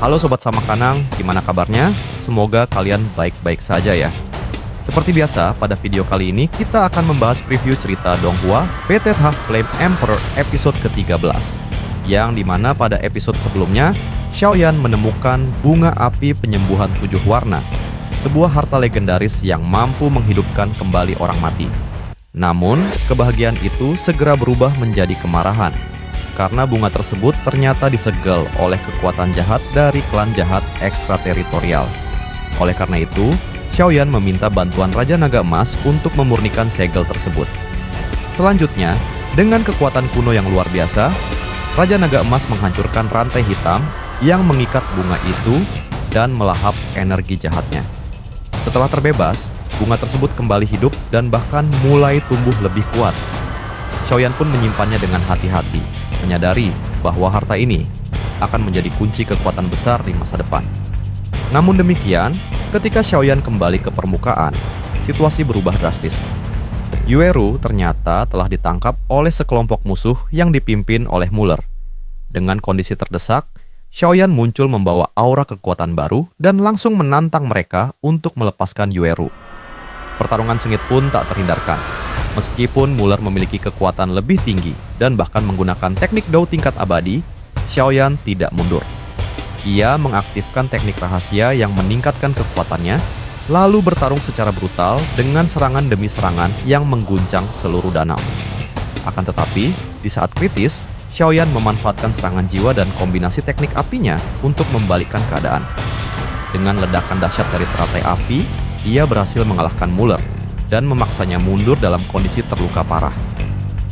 Halo Sobat Samakanang, gimana kabarnya? Semoga kalian baik-baik saja ya. Seperti biasa, pada video kali ini kita akan membahas preview cerita Donghua Fated Half Flame Emperor episode ke-13. Yang dimana pada episode sebelumnya, Xiaoyan menemukan bunga api penyembuhan 7 warna, sebuah harta legendaris yang mampu menghidupkan kembali orang mati. Namun, kebahagiaan itu segera berubah menjadi kemarahan, karena bunga tersebut ternyata disegel oleh kekuatan jahat dari klan jahat ekstrateritorial. Oleh karena itu, Xiaoyan meminta bantuan Raja Naga Emas untuk memurnikan segel tersebut. Selanjutnya, dengan kekuatan kuno yang luar biasa, Raja Naga Emas menghancurkan rantai hitam yang mengikat bunga itu dan melahap energi jahatnya. Setelah terbebas, bunga tersebut kembali hidup dan bahkan mulai tumbuh lebih kuat. Xiaoyan pun menyimpannya dengan hati-hati, menyadari bahwa harta ini akan menjadi kunci kekuatan besar di masa depan. Namun demikian, ketika Xiaoyan kembali ke permukaan, situasi berubah drastis. Yueru ternyata telah ditangkap oleh sekelompok musuh yang dipimpin oleh Muller. Dengan kondisi terdesak, Xiaoyan muncul membawa aura kekuatan baru dan langsung menantang mereka untuk melepaskan Yueru. Pertarungan sengit pun tak terhindarkan. Meskipun Muller memiliki kekuatan lebih tinggi dan bahkan menggunakan teknik Dao tingkat abadi, Xiaoyan tidak mundur. Ia mengaktifkan teknik rahasia yang meningkatkan kekuatannya, lalu bertarung secara brutal dengan serangan demi serangan yang mengguncang seluruh danau. Akan tetapi, di saat kritis, Xiaoyan memanfaatkan serangan jiwa dan kombinasi teknik apinya untuk membalikkan keadaan. Dengan ledakan dahsyat dari teratai api, ia berhasil mengalahkan Muller dan memaksanya mundur dalam kondisi terluka parah.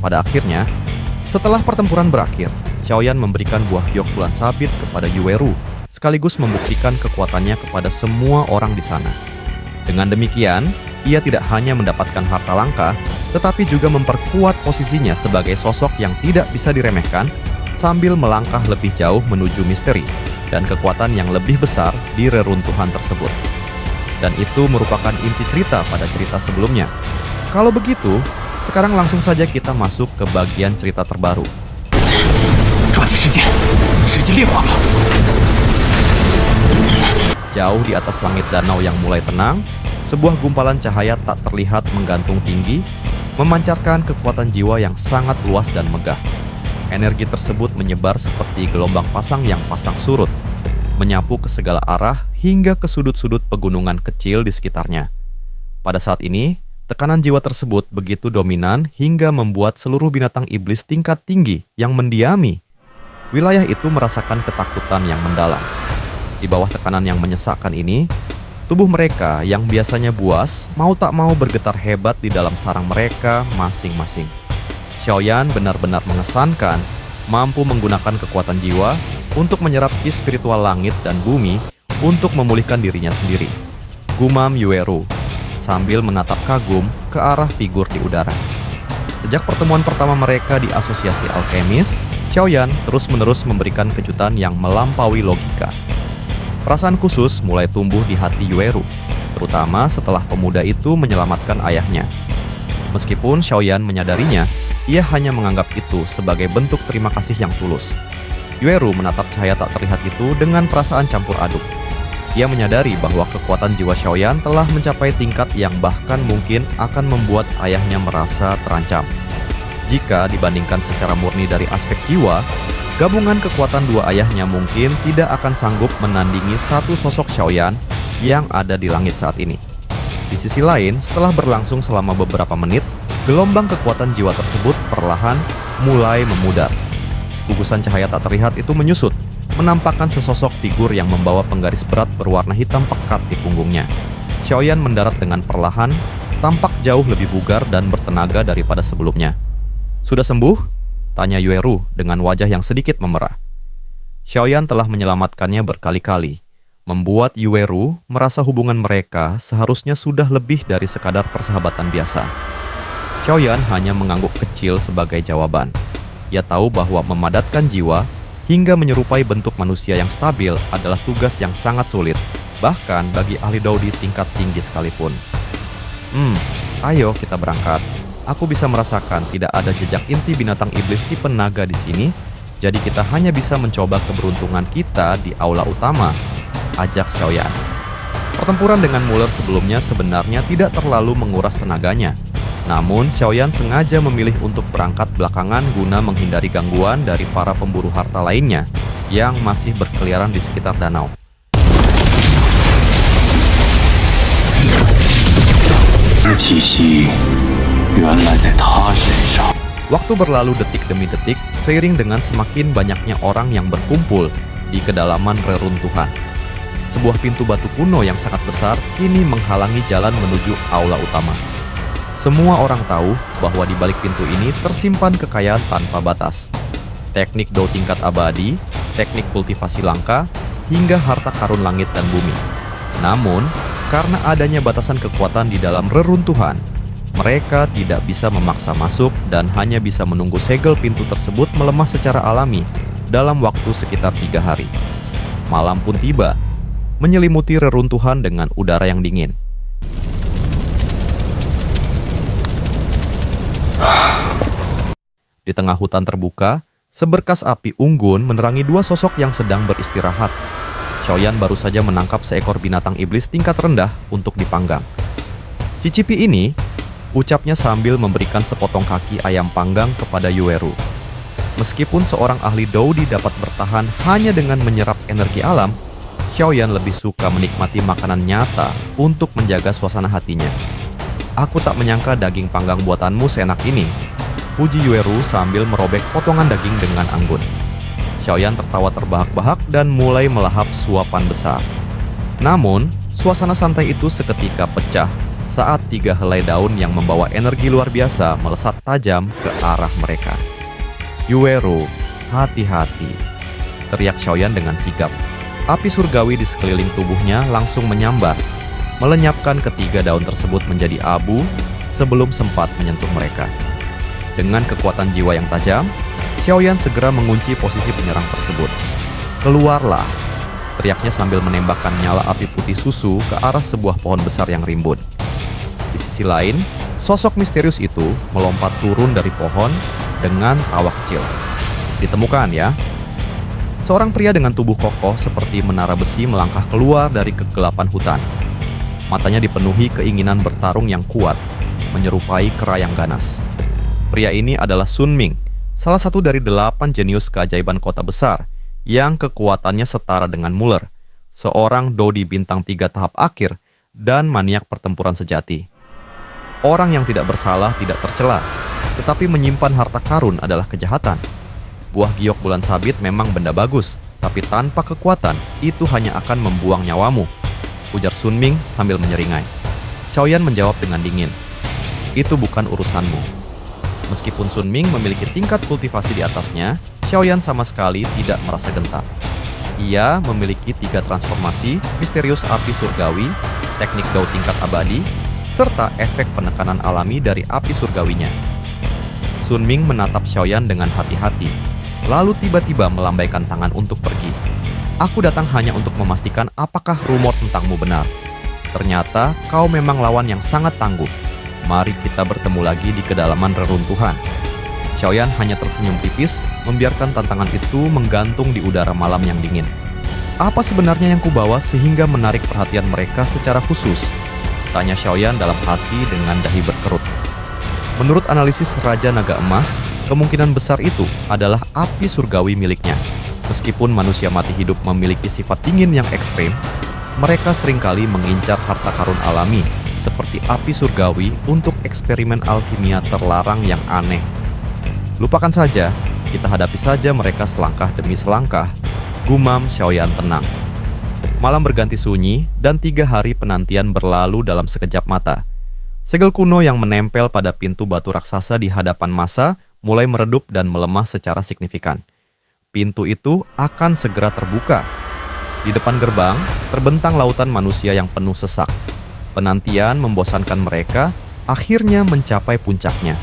Pada akhirnya, setelah pertempuran berakhir, Xiaoyan memberikan buah giok bulan sabit kepada Yueru, sekaligus membuktikan kekuatannya kepada semua orang di sana. Dengan demikian, ia tidak hanya mendapatkan harta langka, tetapi juga memperkuat posisinya sebagai sosok yang tidak bisa diremehkan, sambil melangkah lebih jauh menuju misteri dan kekuatan yang lebih besar di reruntuhan tersebut. Dan itu merupakan inti cerita pada cerita sebelumnya. Kalau begitu, sekarang langsung saja kita masuk ke bagian cerita terbaru. Jauh di atas langit danau yang mulai tenang, sebuah gumpalan cahaya tak terlihat menggantung tinggi, memancarkan kekuatan jiwa yang sangat luas dan megah. Energi tersebut menyebar seperti gelombang pasang yang pasang surut, menyapu ke segala arah hingga ke sudut-sudut pegunungan kecil di sekitarnya. Pada saat ini, tekanan jiwa tersebut begitu dominan hingga membuat seluruh binatang iblis tingkat tinggi yang mendiami wilayah itu merasakan ketakutan yang mendalam. Di bawah tekanan yang menyesakkan ini, tubuh mereka yang biasanya buas mau tak mau bergetar hebat di dalam sarang mereka masing-masing. Xiaoyan benar-benar mengesankan, mampu menggunakan kekuatan jiwa untuk menyerap ki spiritual langit dan bumi untuk memulihkan dirinya sendiri. Gumam Yueru sambil menatap kagum ke arah figur di udara. Sejak pertemuan pertama mereka di asosiasi alkemis, Xiaoyan terus-menerus memberikan kejutan yang melampaui logika. Perasaan khusus mulai tumbuh di hati Yueru, terutama setelah pemuda itu menyelamatkan ayahnya. Meskipun Xiaoyan menyadarinya, ia hanya menganggap itu sebagai bentuk terima kasih yang tulus. Yueru menatap cahaya tak terlihat itu dengan perasaan campur aduk. Ia menyadari bahwa kekuatan jiwa Xiaoyan telah mencapai tingkat yang bahkan mungkin akan membuat ayahnya merasa terancam. Jika dibandingkan secara murni dari aspek jiwa, gabungan kekuatan dua ayahnya mungkin tidak akan sanggup menandingi satu sosok Xiaoyan yang ada di langit saat ini. Di sisi lain, setelah berlangsung selama beberapa menit, gelombang kekuatan jiwa tersebut perlahan mulai memudar. Gugusan cahaya tak terlihat itu menyusut, menampakkan sesosok figur yang membawa penggaris berat berwarna hitam pekat di punggungnya. Xiaoyan mendarat dengan perlahan, tampak jauh lebih bugar dan bertenaga daripada sebelumnya. "Sudah sembuh?" tanya Yueru dengan wajah yang sedikit memerah. Xiaoyan telah menyelamatkannya berkali-kali, membuat Yueru merasa hubungan mereka seharusnya sudah lebih dari sekadar persahabatan biasa. Xiaoyan hanya mengangguk kecil sebagai jawaban. Ia tahu bahwa memadatkan jiwa hingga menyerupai bentuk manusia yang stabil adalah tugas yang sangat sulit, bahkan bagi ahli Dao di tingkat tinggi sekalipun. Ayo kita berangkat. Aku bisa merasakan tidak ada jejak inti binatang iblis tipe naga di sini, Jadi kita hanya bisa mencoba keberuntungan kita di aula utama, ajak Xiaoyan. Pertempuran dengan Muller sebelumnya sebenarnya tidak terlalu menguras tenaganya. Namun, Xiaoyan sengaja memilih untuk berangkat belakangan guna menghindari gangguan dari para pemburu harta lainnya yang masih berkeliaran di sekitar danau. Waktu berlalu detik demi detik, seiring dengan semakin banyaknya orang yang berkumpul di kedalaman reruntuhan. Sebuah pintu batu kuno yang sangat besar kini menghalangi jalan menuju aula utama. Semua orang tahu bahwa di balik pintu ini tersimpan kekayaan tanpa batas. Teknik dao tingkat abadi, teknik kultivasi langka, hingga harta karun langit dan bumi. Namun, karena adanya batasan kekuatan di dalam reruntuhan, mereka tidak bisa memaksa masuk dan hanya bisa menunggu segel pintu tersebut melemah secara alami dalam waktu sekitar 3 hari. Malam pun tiba, menyelimuti reruntuhan dengan udara yang dingin. Di tengah hutan terbuka, seberkas api unggun menerangi 2 sosok yang sedang beristirahat. Xiaoyan baru saja menangkap seekor binatang iblis tingkat rendah untuk dipanggang. "Cicipi ini," ucapnya sambil memberikan sepotong kaki ayam panggang kepada Yueru. Meskipun seorang ahli Daudi dapat bertahan hanya dengan menyerap energi alam, Xiaoyan lebih suka menikmati makanan nyata untuk menjaga suasana hatinya. "Aku tak menyangka daging panggang buatanmu seenak ini," puji Yueru sambil merobek potongan daging dengan anggun. Xiaoyan tertawa terbahak-bahak dan mulai melahap suapan besar. Namun, suasana santai itu seketika pecah saat 3 helai daun yang membawa energi luar biasa melesat tajam ke arah mereka. "Yueru, hati-hati," teriak Xiaoyan dengan sigap. Api surgawi di sekeliling tubuhnya langsung menyambar, melenyapkan ketiga daun tersebut menjadi abu sebelum sempat menyentuh mereka. Dengan kekuatan jiwa yang tajam, Xiaoyan segera mengunci posisi penyerang tersebut. "Keluarlah," teriaknya sambil menembakkan nyala api putih susu ke arah sebuah pohon besar yang rimbun. Di sisi lain, sosok misterius itu melompat turun dari pohon dengan tawa kecil. "Ditemukan ya." Seorang pria dengan tubuh kokoh seperti menara besi melangkah keluar dari kegelapan hutan. Matanya dipenuhi keinginan bertarung yang kuat, menyerupai kera yang ganas. Pria ini adalah Sun Ming, salah satu dari 8 jenius keajaiban kota besar yang kekuatannya setara dengan Muller, seorang Daudi bintang 3 tahap akhir dan maniak pertempuran sejati. Orang yang tidak bersalah tidak tercela, tetapi menyimpan harta karun adalah kejahatan. Buah giok bulan sabit memang benda bagus, tapi tanpa kekuatan, itu hanya akan membuang nyawamu, ujar Sun Ming sambil menyeringai. Xiaoyan menjawab dengan dingin, "Itu bukan urusanmu." Meskipun Sun Ming memiliki tingkat kultivasi di atasnya, Xiaoyan sama sekali tidak merasa gentar. Ia memiliki 3 transformasi, misterius api surgawi, teknik dao tingkat abadi, serta efek penekanan alami dari api surgawinya. Sun Ming menatap Xiaoyan dengan hati-hati, lalu tiba-tiba melambaikan tangan untuk pergi. "Aku datang hanya untuk memastikan apakah rumor tentangmu benar. Ternyata kau memang lawan yang sangat tangguh. Mari kita bertemu lagi di kedalaman reruntuhan." Xiaoyan hanya tersenyum tipis, membiarkan tantangan itu menggantung di udara malam yang dingin. "Apa sebenarnya yang kubawa sehingga menarik perhatian mereka secara khusus?" tanya Xiaoyan dalam hati dengan dahi berkerut. Menurut analisis Raja Naga Emas, kemungkinan besar itu adalah api surgawi miliknya. Meskipun manusia mati hidup memiliki sifat dingin yang ekstrim, mereka seringkali mengincar harta karun alami seperti api surgawi untuk eksperimen alkimia terlarang yang aneh. "Lupakan saja, kita hadapi saja mereka selangkah demi selangkah," gumam Xiaoyan tenang. Malam berganti sunyi dan 3 hari penantian berlalu dalam sekejap mata. Segel kuno yang menempel pada pintu batu raksasa di hadapan masa mulai meredup dan melemah secara signifikan. Pintu itu akan segera terbuka. Di depan gerbang, terbentang lautan manusia yang penuh sesak. Penantian membosankan mereka, akhirnya mencapai puncaknya.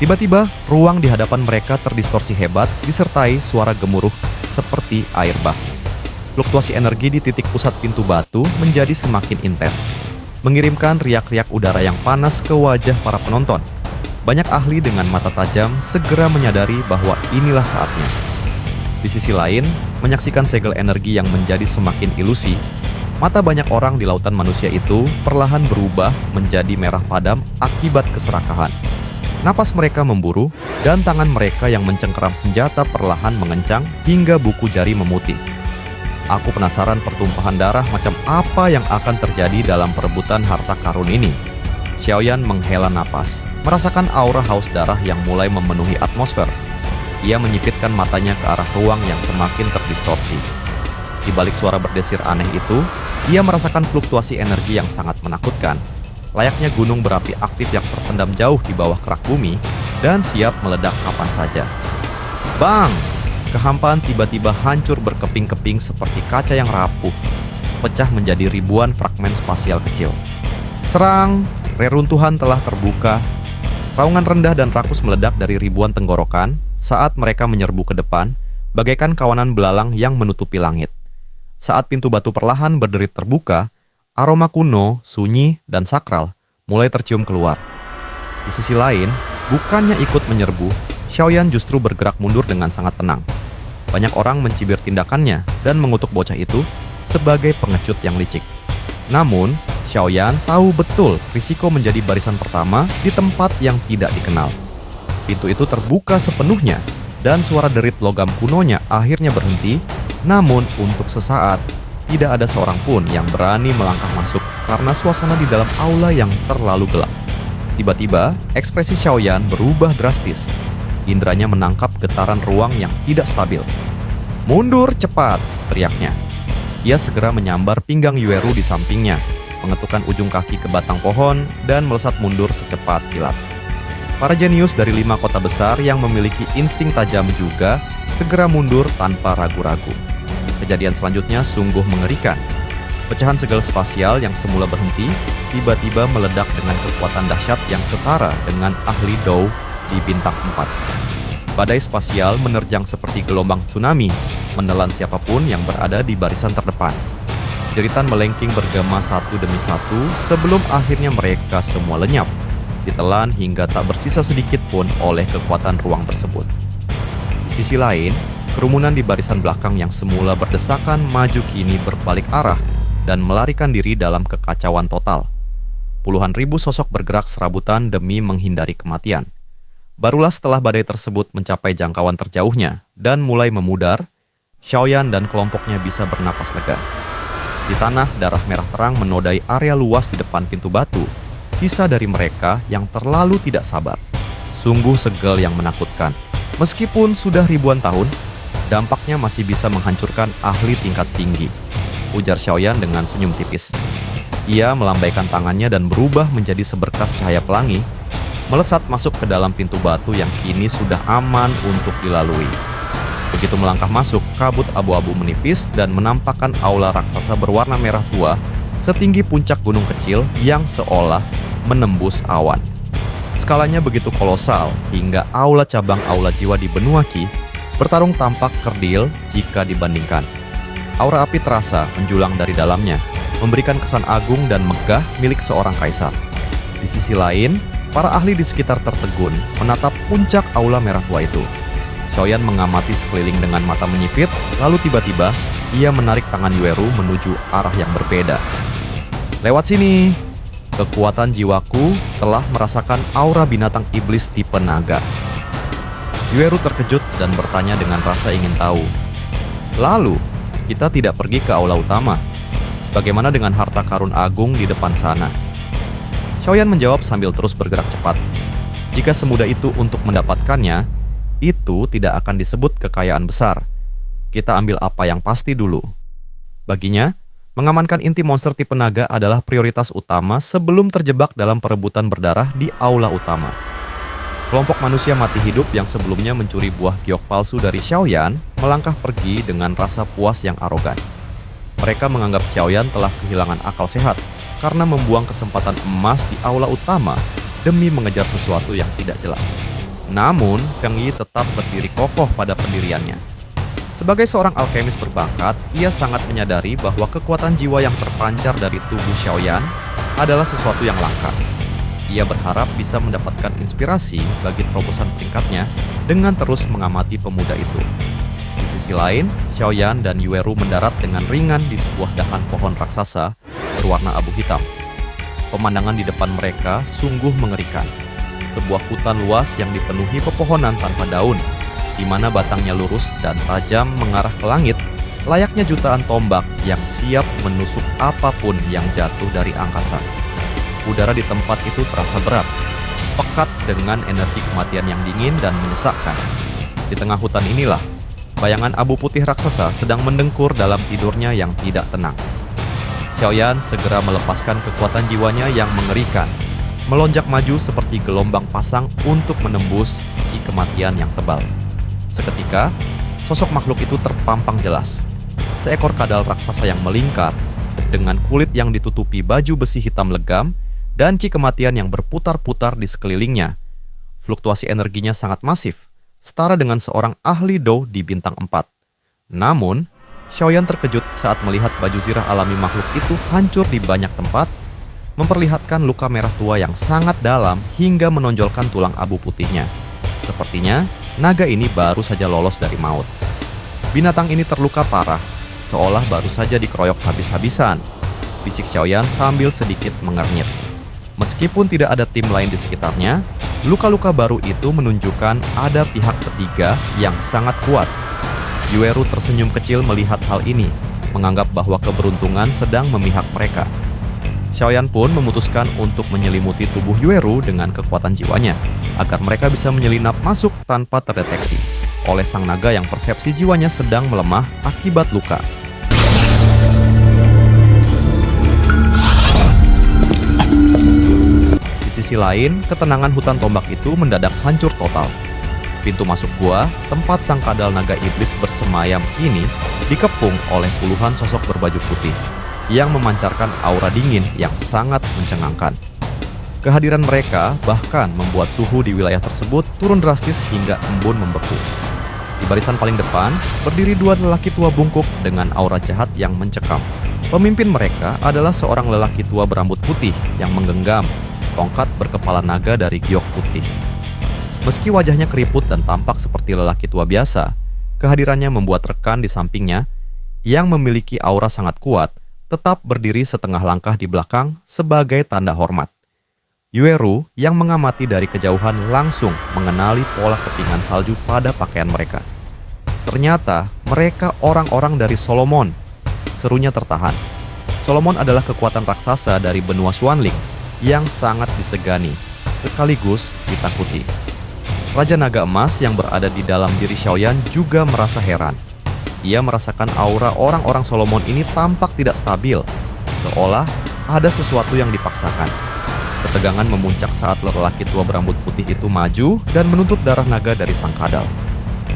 Tiba-tiba, ruang di hadapan mereka terdistorsi hebat, disertai suara gemuruh seperti air bah. Fluktuasi energi di titik pusat pintu batu menjadi semakin intens, mengirimkan riak-riak udara yang panas ke wajah para penonton. Banyak ahli dengan mata tajam segera menyadari bahwa inilah saatnya. Di sisi lain, menyaksikan segel energi yang menjadi semakin ilusi, mata banyak orang di lautan manusia itu perlahan berubah menjadi merah padam akibat keserakahan. Napas mereka memburu, dan tangan mereka yang mencengkeram senjata perlahan mengencang hingga buku jari memutih. Aku penasaran pertumpahan darah macam apa yang akan terjadi dalam perebutan harta karun ini. Xiaoyan menghela napas, merasakan aura haus darah yang mulai memenuhi atmosfer. Ia menyipitkan matanya ke arah ruang yang semakin terdistorsi. Di balik suara berdesir aneh itu, ia merasakan fluktuasi energi yang sangat menakutkan. Layaknya gunung berapi aktif yang terpendam jauh di bawah kerak bumi dan siap meledak kapan saja. Bang! Kehampaan tiba-tiba hancur berkeping-keping seperti kaca yang rapuh, pecah menjadi ribuan fragmen spasial kecil. Serang! Reruntuhan telah terbuka. Raungan rendah dan rakus meledak dari ribuan tenggorokan saat mereka menyerbu ke depan, bagaikan kawanan belalang yang menutupi langit. Saat pintu batu perlahan berderit terbuka, aroma kuno, sunyi, dan sakral mulai tercium keluar. Di sisi lain, bukannya ikut menyerbu, Xiaoyan justru bergerak mundur dengan sangat tenang. Banyak orang mencibir tindakannya dan mengutuk bocah itu sebagai pengecut yang licik. Namun, Xiaoyan tahu betul risiko menjadi barisan pertama di tempat yang tidak dikenal. Pintu itu terbuka sepenuhnya, dan suara derit logam kunonya akhirnya berhenti, namun untuk sesaat, tidak ada seorang pun yang berani melangkah masuk karena suasana di dalam aula yang terlalu gelap. Tiba-tiba, ekspresi Xiaoyan berubah drastis. Indranya menangkap getaran ruang yang tidak stabil. "Mundur cepat!" teriaknya. Ia segera menyambar pinggang Yueru di sampingnya, mengetukkan ujung kaki ke batang pohon, dan melesat mundur secepat kilat. Para jenius dari 5 kota besar yang memiliki insting tajam juga segera mundur tanpa ragu-ragu. Kejadian selanjutnya sungguh mengerikan. Pecahan segel spasial yang semula berhenti, tiba-tiba meledak dengan kekuatan dahsyat yang setara dengan ahli Dou di bintang 4. Badai spasial menerjang seperti gelombang tsunami, menelan siapapun yang berada di barisan terdepan. Jeritan melengking bergema satu demi satu sebelum akhirnya mereka semua lenyap, ditelan hingga tak bersisa sedikit pun oleh kekuatan ruang tersebut. Di sisi lain, kerumunan di barisan belakang yang semula berdesakan maju kini berbalik arah dan melarikan diri dalam kekacauan total. Puluhan ribu sosok bergerak serabutan demi menghindari kematian. Barulah setelah badai tersebut mencapai jangkauan terjauhnya dan mulai memudar, Xiaoyan dan kelompoknya bisa bernapas lega. Di tanah, darah merah terang menodai area luas di depan pintu batu, sisa dari mereka yang terlalu tidak sabar. Sungguh segel yang menakutkan. Meskipun sudah ribuan tahun, dampaknya masih bisa menghancurkan ahli tingkat tinggi, ujar Xiaoyan dengan senyum tipis. Ia melambaikan tangannya dan berubah menjadi seberkas cahaya pelangi, melesat masuk ke dalam pintu batu yang kini sudah aman untuk dilalui. Begitu melangkah masuk, kabut abu-abu menipis dan menampakkan aula raksasa berwarna merah tua setinggi puncak gunung kecil yang seolah menembus awan. Skalanya begitu kolosal hingga aula cabang aula jiwa di benua Qi bertarung tampak kerdil jika dibandingkan. Aura api terasa menjulang dari dalamnya, memberikan kesan agung dan megah milik seorang kaisar. Di sisi lain, para ahli di sekitar tertegun menatap puncak aula merah tua itu. Xiaoyan mengamati sekeliling dengan mata menyipit, lalu tiba-tiba ia menarik tangan Yueru menuju arah yang berbeda. "Lewat sini." Kekuatan jiwaku telah merasakan aura binatang iblis tipe naga. Yueru terkejut dan bertanya dengan rasa ingin tahu. "Lalu, kita tidak pergi ke aula utama. Bagaimana dengan harta karun agung di depan sana?" Xiaoyan menjawab sambil terus bergerak cepat. Jika semudah itu untuk mendapatkannya, itu tidak akan disebut kekayaan besar. Kita ambil apa yang pasti dulu. Baginya, mengamankan inti monster tipe naga adalah prioritas utama sebelum terjebak dalam perebutan berdarah di aula utama. Kelompok manusia mati hidup yang sebelumnya mencuri buah giok palsu dari Xiaoyan melangkah pergi dengan rasa puas yang arogan. Mereka menganggap Xiaoyan telah kehilangan akal sehat karena membuang kesempatan emas di aula utama demi mengejar sesuatu yang tidak jelas. Namun, Feng Yi tetap berdiri kokoh pada pendiriannya. Sebagai seorang alkemis berbakat, ia sangat menyadari bahwa kekuatan jiwa yang terpancar dari tubuh Xiaoyan adalah sesuatu yang langka. Ia berharap bisa mendapatkan inspirasi bagi terobosan peringkatnya dengan terus mengamati pemuda itu. Di sisi lain, Xiaoyan dan Yueru mendarat dengan ringan di sebuah dahan pohon raksasa berwarna abu hitam. Pemandangan di depan mereka sungguh mengerikan. Sebuah hutan luas yang dipenuhi pepohonan tanpa daun, di mana batangnya lurus dan tajam mengarah ke langit, layaknya jutaan tombak yang siap menusuk apapun yang jatuh dari angkasa. Udara di tempat itu terasa berat, pekat dengan energi kematian yang dingin dan menyesakkan. Di tengah hutan inilah, bayangan abu putih raksasa sedang mendengkur dalam tidurnya yang tidak tenang. Xiaoyan segera melepaskan kekuatan jiwanya yang mengerikan, melonjak maju seperti gelombang pasang untuk menembus ki kematian yang tebal. Seketika, sosok makhluk itu terpampang jelas. Seekor kadal raksasa yang melingkar, dengan kulit yang ditutupi baju besi hitam legam, dan ki kematian yang berputar-putar di sekelilingnya. Fluktuasi energinya sangat masif, setara dengan seorang ahli Dou di bintang 4. Namun, Xiaoyan terkejut saat melihat baju zirah alami makhluk itu hancur di banyak tempat, memperlihatkan luka merah tua yang sangat dalam hingga menonjolkan tulang abu putihnya. Sepertinya, naga ini baru saja lolos dari maut. Binatang ini terluka parah, seolah baru saja dikeroyok habis-habisan, bisik Xiaoyan sambil sedikit mengernyit. Meskipun tidak ada tim lain di sekitarnya, luka-luka baru itu menunjukkan ada pihak ketiga yang sangat kuat. Yueru tersenyum kecil melihat hal ini, menganggap bahwa keberuntungan sedang memihak mereka. Xiaoyan pun memutuskan untuk menyelimuti tubuh Yueru dengan kekuatan jiwanya, agar mereka bisa menyelinap masuk tanpa terdeteksi oleh sang naga yang persepsi jiwanya sedang melemah akibat luka. Di sisi lain, ketenangan hutan tombak itu mendadak hancur total. Pintu masuk gua, tempat sang kadal naga iblis bersemayam kini, dikepung oleh puluhan sosok berbaju putih yang memancarkan aura dingin yang sangat mencengangkan. Kehadiran mereka bahkan membuat suhu di wilayah tersebut turun drastis hingga embun membeku. Di barisan paling depan, berdiri dua lelaki tua bungkuk dengan aura jahat yang mencekam. Pemimpin mereka adalah seorang lelaki tua berambut putih yang menggenggam tongkat berkepala naga dari giok putih. Meski wajahnya keriput dan tampak seperti lelaki tua biasa, kehadirannya membuat rekan di sampingnya yang memiliki aura sangat kuat tetap berdiri setengah langkah di belakang sebagai tanda hormat. Yueru yang mengamati dari kejauhan langsung mengenali pola kepingan salju pada pakaian mereka. Ternyata mereka orang-orang dari Solomon. Serunya tertahan. Solomon adalah kekuatan raksasa dari benua Xuanling yang sangat disegani, sekaligus ditakuti. Raja Naga Emas yang berada di dalam diri Xiaoyan juga merasa heran. Ia merasakan aura orang-orang Solomon ini tampak tidak stabil, seolah ada sesuatu yang dipaksakan. Ketegangan memuncak saat lelaki tua berambut putih itu maju dan menuntut darah naga dari sang kadal.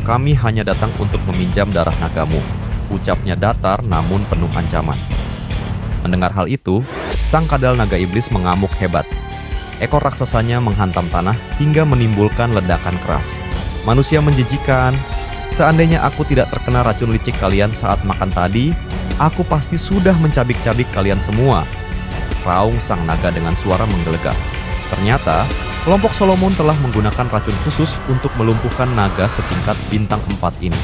"Kami hanya datang untuk meminjam darah nagamu," ucapnya datar namun penuh ancaman. Mendengar hal itu, sang kadal naga iblis mengamuk hebat. Ekor raksasanya menghantam tanah hingga menimbulkan ledakan keras. "Manusia menjijikan. Seandainya aku tidak terkena racun licik kalian saat makan tadi, aku pasti sudah mencabik-cabik kalian semua," raung sang naga dengan suara menggelegar. Ternyata, kelompok Solomon telah menggunakan racun khusus untuk melumpuhkan naga setingkat bintang 4 ini.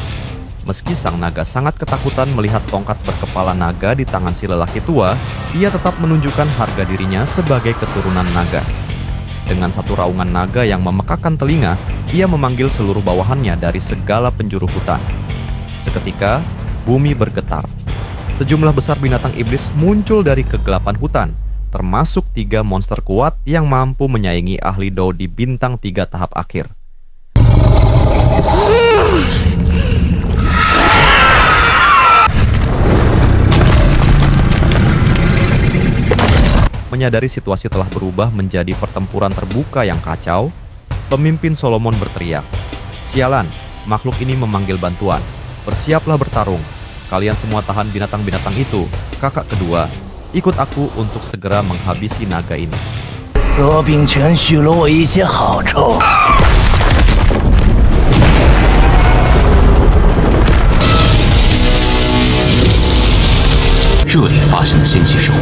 Meski sang naga sangat ketakutan melihat tongkat berkepala naga di tangan si lelaki tua, ia tetap menunjukkan harga dirinya sebagai keturunan naga. Dengan satu raungan naga yang memekakan telinga, ia memanggil seluruh bawahannya dari segala penjuru hutan. Seketika, bumi bergetar. Sejumlah besar binatang iblis muncul dari kegelapan hutan, termasuk 3 monster kuat yang mampu menyaingi ahli Dou di bintang 3 tahap akhir. Menyadari situasi telah berubah menjadi pertempuran terbuka yang kacau, pemimpin Solomon berteriak, "Sialan, makhluk ini memanggil bantuan. Bersiaplah bertarung. Kalian semua tahan binatang-binatang itu. Kakak kedua, ikut aku untuk segera menghabisi naga ini." 罗秉全许了我一些好处。这里发生了仙气手，